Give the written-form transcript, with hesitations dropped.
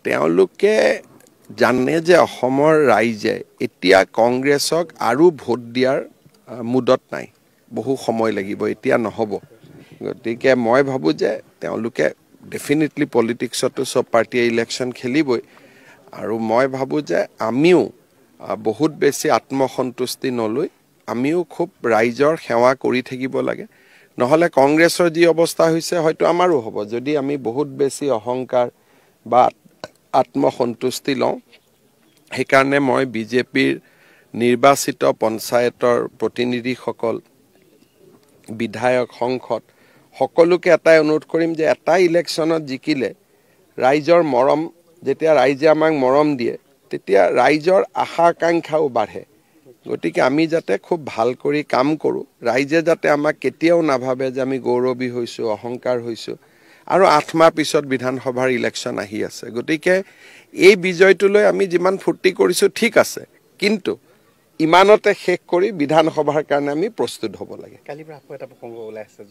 তেওঁলোকে জানে যে অসমৰ ৰাইজে এতিয়া কংগ্ৰেছক আৰু ভোট দিয়াৰ মুডত নাই, বহু সময় লাগিব, এতিয়া নহ'ব। গতিকে মই ভাবোঁ যে তেওঁলোকে ডেফিনেটলি পলিটিক্সতো চব পাৰ্টিয়ে ইলেকশ্যন খেলিবই, আৰু মই ভাবোঁ যে আমিও বহুত বেছি আত্মসন্তুষ্টি নলৈ আমিও খুব ৰাইজৰ সেৱা কৰি থাকিব লাগে। নহ'লে কংগ্ৰেছৰ যি অৱস্থা হৈছে হয়তো আমাৰো হ'ব, যদি আমি বহুত বেছি অহংকাৰ বা আত্মসন্তুষ্টি লওঁ। সেইকাৰণে মই বিজেপিৰ নিৰ্বাচিত পঞ্চায়তৰ প্ৰতিনিধিসকল, বিধায়ক, সংসদ সকলোকে এটাই অনুৰোধ কৰিম যে এটা ইলেকশ্যনত জিকিলে ৰাইজৰ মৰম, যেতিয়া ৰাইজে আমাক মৰম দিয়ে তেতিয়া ৰাইজৰ আশা আকাংক্ষাও বাঢ়ে। গতিকে আমি যাতে খুব ভাল কৰি কাম কৰোঁ, ৰাইজে যাতে আমাক কেতিয়াও নাভাবে যে আমি গৌৰৱী হৈছোঁ, অহংকাৰ হৈছোঁ। আৰু 8 মাহ পিছত বিধানসভাৰ ইলেকশ্যন আহি আছে, গতিকে এই বিজয়টোলৈ আমি যিমান ফূৰ্তি কৰিছোঁ ঠিক আছে, কিন্তু ইমানতে শেষ কৰি বিধানসভাৰ কাৰণে আমি প্ৰস্তুত হ'ব লাগে। কালিৰ পৰা আকৌ এটা প্ৰসংগ ওলাই আছে।